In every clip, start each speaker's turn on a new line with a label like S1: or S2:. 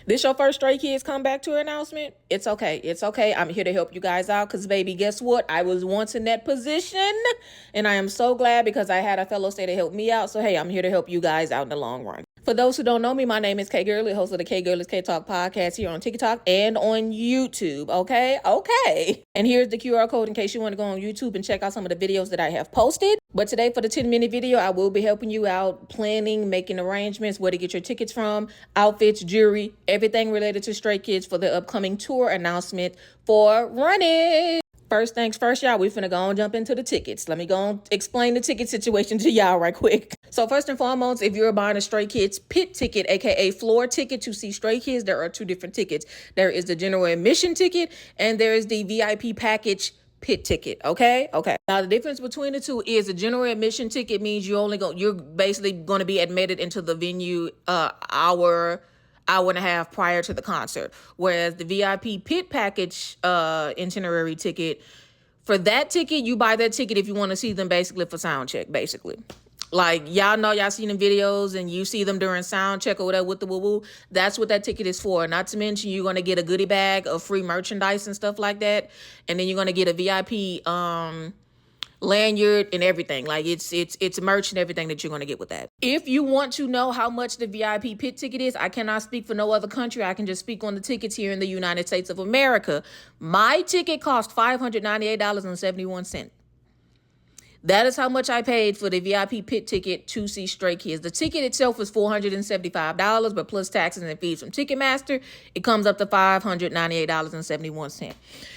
S1: This your first Stray Kids comeback tour announcement? It's okay. It's okay. I'm here to help you guys out because, baby, guess what? I was once in that position, and I am so glad because I had a fellow stay to help me out. So, hey, I'm here to help you guys out in the long run. For those who don't know me, my name is K Girly, host of the K Girlies K Talk podcast here on TikTok and on YouTube. Okay. And here's the QR code in case you want to go on YouTube and check out some of the videos that I have posted. But today for the 10-minute video, I will be helping you out planning, making arrangements, where to get your tickets from, outfits, jewelry, everything related to Stray Kids for the upcoming tour announcement for Run It. First things first, y'all, we finna go and jump into the tickets. Let me go and explain the ticket situation to y'all right quick. So first and foremost, if you're buying a Stray Kids pit ticket, aka floor ticket to see Stray Kids, there are two different tickets. There is the general admission ticket and there is the VIP package pit ticket. Okay. Now the difference between the two is the general admission ticket means you're basically going to be admitted into the venue hour and a half prior to the concert. Whereas the VIP pit package itinerary ticket, for that ticket, you buy that ticket if you want to see them basically for sound check, basically. Like, y'all know, y'all seen them videos and you see them during sound check or whatever with the woo-woo. That's what that ticket is for. Not to mention you're going to get a goodie bag of free merchandise and stuff like that. And then you're going to get a VIP lanyard and everything. Like it's merch and everything that you're going to get with that. If you want to know how much the VIP pit ticket is, I cannot speak for no other country. I can just speak on the tickets here in the United States of America. My ticket cost $598.71. That is how much I paid for the VIP pit ticket to see Stray Kids. The ticket itself is $475, but plus taxes and fees from Ticketmaster, it comes up to $598.71.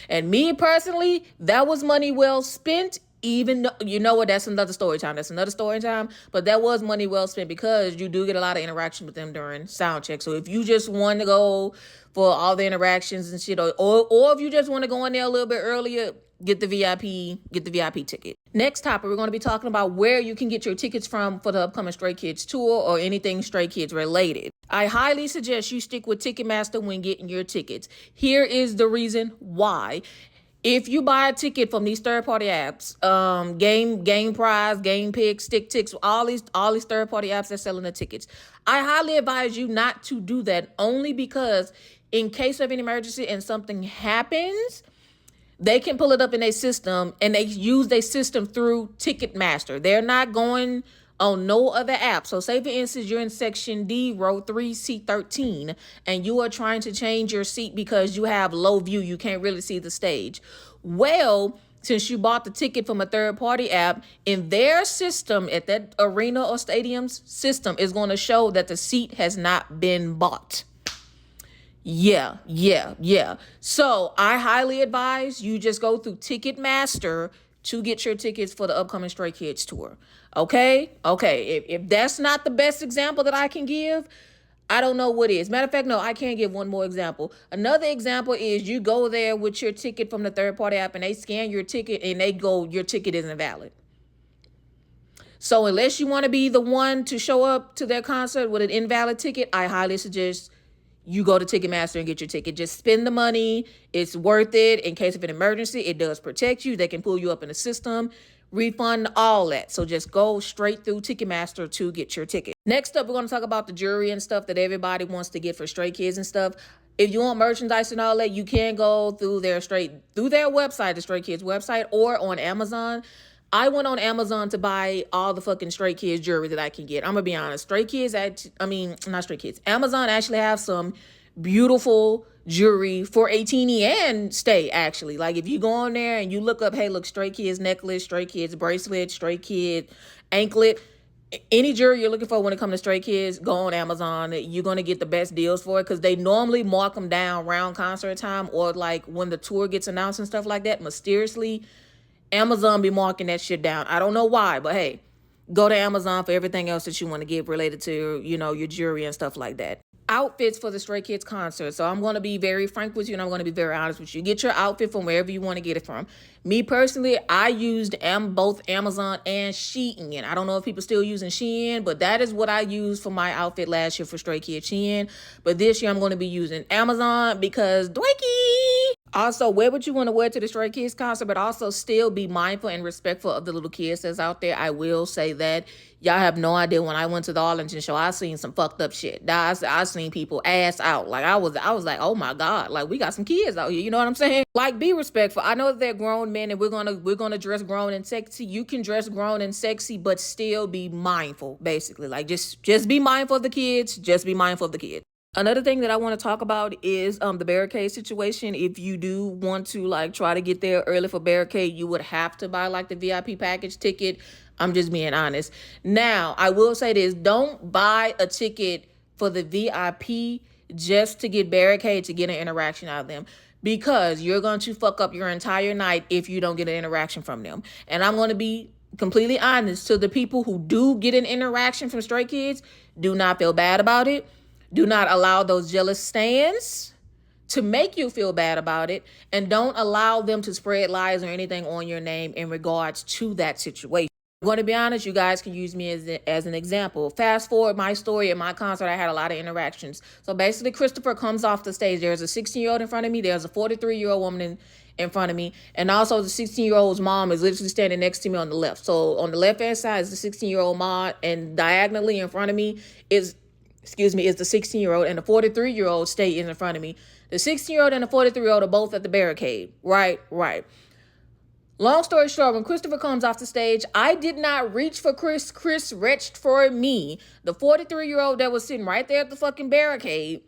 S1: And me personally, that was money well spent. Even though, you know what, that's another story time. But that was money well spent because you do get a lot of interaction with them during sound check. So if you just want to go for all the interactions and shit, or if you just want to go in there a little bit earlier, get the VIP ticket. Next topic, we're going to be talking about where you can get your tickets from for the upcoming Stray Kids tour or anything Stray Kids related. I highly suggest you stick with Ticketmaster when getting your tickets. Here is the reason why. If you buy a ticket from these third-party apps, Game Prize, Game Pick, Stick Ticks, all these third-party apps that selling the tickets, I highly advise you not to do that, only because in case of an emergency and something happens, they can pull it up in their system and they use their system through Ticketmaster. They're not going on no other app. So say for instance, you're in section D, row 3, seat 13, and you are trying to change your seat because you have low view. You can't really see the stage. Well, since you bought the ticket from a third party app, in their system, at that arena or stadium's system, is going to show that the seat has not been bought. Yeah. So I highly advise you just go through Ticketmaster to get your tickets for the upcoming Stray Kids tour. Okay. If that's not the best example that I can give, I don't know what is. Matter of fact, no, I can't give one more example. Another example is you go there with your ticket from the third party app and they scan your ticket and they go, your ticket isn't valid. So unless you want to be the one to show up to their concert with an invalid ticket, I highly suggest you go to Ticketmaster and get your ticket. Just spend the money. It's worth it. In case of an emergency, it does protect you. They can pull you up in the system, refund, all that. So just go straight through Ticketmaster to get your ticket. Next up, we're going to talk about the jewelry and stuff that everybody wants to get for Stray Kids and stuff. If you want merchandise and all that, you can go through their website, the Stray Kids website, or on Amazon. I went on Amazon to buy all the fucking Stray Kids jewelry that I can get. I'm going to be honest. Amazon actually have some beautiful jewelry for a teeny and stay, actually. Like, if you go on there and you look up, hey, look, Stray Kids necklace, Stray Kids bracelet, Stray Kid anklet, any jewelry you're looking for when it comes to Stray Kids, go on Amazon. You're going to get the best deals for it because they normally mark them down around concert time or like when the tour gets announced and stuff like that. Mysteriously, Amazon be marking that shit down. I don't know why, but hey, go to Amazon for everything else that you want to get related to, your jewelry and stuff like that. Outfits for the Stray Kids concert. So I'm going to be very frank with you and I'm going to be very honest with you. Get your outfit from wherever you want to get it from. Me personally, I used both Amazon and Shein. I don't know if people still using Shein, but that is what I used for my outfit last year for Stray Kids Shein. But this year I'm going to be using Amazon because Dwicky. Also, wear what you want to wear to the Stray Kids concert, but also still be mindful and respectful of the little kids that's out there. I will say that. Y'all have no idea, when I went to the Arlington show, I seen some fucked up shit. I seen people ass out. Like I was like, oh my God, like we got some kids out here. You know what I'm saying? Like, be respectful. I know that they're grown men and we're gonna dress grown and sexy. You can dress grown and sexy, but still be mindful, basically. Like just be mindful of the kids. Just be mindful of the kids. Another thing that I want to talk about is the barricade situation. If you do want to like try to get there early for barricade, you would have to buy like the VIP package ticket. I'm just being honest. Now, I will say this. Don't buy a ticket for the VIP just to get barricade to get an interaction out of them, because you're going to fuck up your entire night if you don't get an interaction from them. And I'm going to be completely honest, to the people who do get an interaction from Stray Kids, do not feel bad about it. Do not allow those jealous stands to make you feel bad about it. And don't allow them to spread lies or anything on your name in regards to that situation. I'm going to be honest, you guys can use me as an example. Fast forward my story at my concert, I had a lot of interactions. So basically, Christopher comes off the stage. There's a 16-year-old in front of me. There's a 43-year-old woman in front of me. And also the 16-year-old's mom is literally standing next to me on the left. So on the left-hand side is the 16-year-old mom, and diagonally in front of me is the 16-year-old, and the 43-year-old stay in front of me. The 16-year-old and the 43-year-old are both at the barricade. Right. Long story short, when Christopher comes off the stage, I did not reach for Chris. Chris reached for me. The 43-year-old that was sitting right there at the fucking barricade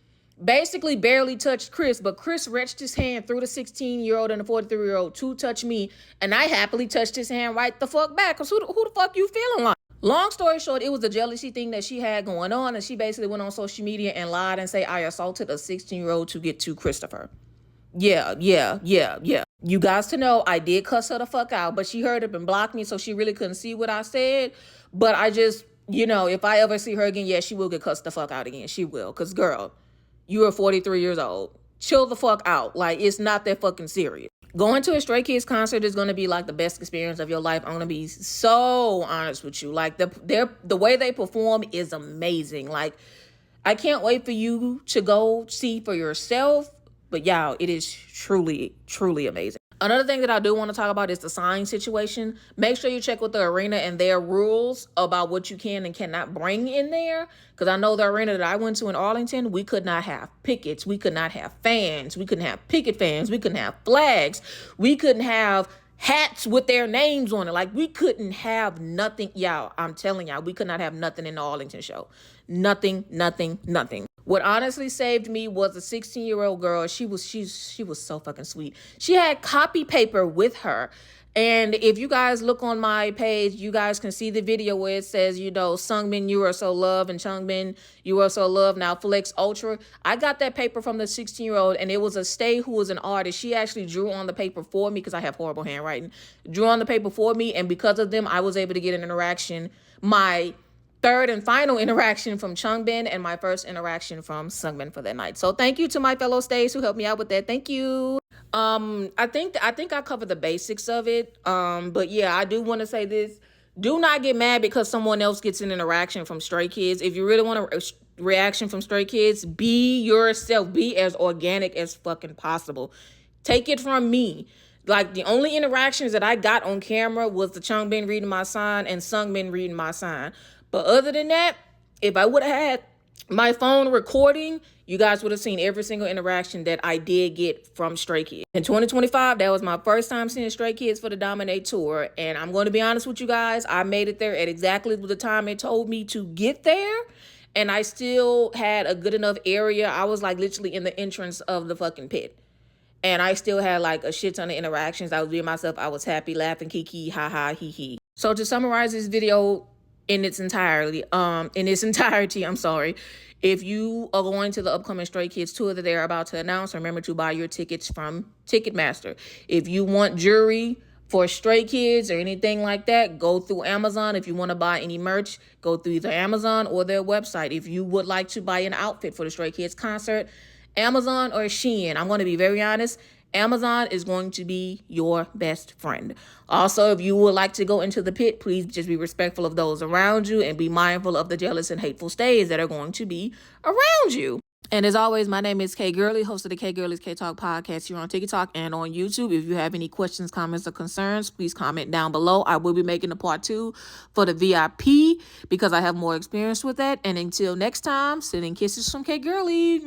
S1: basically barely touched Chris, but Chris reached his hand through the 16-year-old and the 43-year-old to touch me, and I happily touched his hand right the fuck back, because who the fuck you feeling like? Long story short, it was a jealousy thing that she had going on, and she basically went on social media and lied and say I assaulted a 16-year-old to get to Christopher. Yeah. You guys to know, I did cuss her the fuck out, but she heard it and blocked me, so she really couldn't see what I said. But I just, if I ever see her again, yeah, she will get cussed the fuck out again. She will. Because, girl, you are 43 years old. Chill the fuck out. Like, it's not that fucking serious. Going to a Stray Kids concert is going to be like the best experience of your life. I'm going to be so honest with you. Like, the way they perform is amazing. Like, I can't wait for you to go see for yourself. But y'all, it is truly, truly amazing. Another thing that I do want to talk about is the sign situation. Make sure you check with the arena and their rules about what you can and cannot bring in there. Because I know the arena that I went to in Arlington, we could not have pickets. We could not have fans. We couldn't have picket fans. We couldn't have flags. We couldn't have hats with their names on it. Like, we couldn't have nothing. Y'all, I'm telling y'all, we could not have nothing in the Arlington show. Nothing. What honestly saved me was a 16-year-old girl. She was so fucking sweet. She had copy paper with her. And if you guys look on my page, you guys can see the video where it says, Sungmin, you are so loved, and Chungbin, you are so loved, now Flex Ultra. I got that paper from the 16-year-old, and it was a stay who was an artist. She actually drew on the paper for me, because I have horrible handwriting. Drew on the paper for me, and because of them, I was able to get an interaction. My third and final interaction from Chungbin, and my first interaction from Sungmin for that night. So thank you to my fellow stays who helped me out with that. Thank you. I think I covered the basics of it. But yeah, I do want to say this. Do not get mad because someone else gets an interaction from Stray Kids. If you really want a reaction from Stray Kids, be yourself. Be as organic as fucking possible. Take it from me. Like, the only interactions that I got on camera was the Chungbin reading my sign and Sungmin reading my sign. But other than that, if I would have had my phone recording, you guys would have seen every single interaction that I did get from Stray Kids. In 2025, that was my first time seeing Stray Kids for the Dominate Tour. And I'm going to be honest with you guys, I made it there at exactly the time it told me to get there. And I still had a good enough area. I was like literally in the entrance of the fucking pit. And I still had like a shit ton of interactions. I was being myself. I was happy, laughing, kiki, ha ha, hee hee. So to summarize this video, in its entirety, I'm sorry. If you are going to the upcoming Stray Kids tour that they're about to announce, remember to buy your tickets from Ticketmaster. If you want jewelry for Stray Kids or anything like that, go through Amazon. If you want to buy any merch, go through either Amazon or their website. If you would like to buy an outfit for the Stray Kids concert, Amazon or Shein. I'm going to be very honest. Amazon is going to be your best friend. Also, if you would like to go into the pit, please just be respectful of those around you and be mindful of the jealous and hateful stays that are going to be around you. And as always, my name is K Girly, host of the K Girlies K Talk podcast here on TikTok and on YouTube. If you have any questions, comments, or concerns, please comment down below. I will be making a part 2 for the VIP because I have more experience with that. And until next time, sending kisses from K Girly.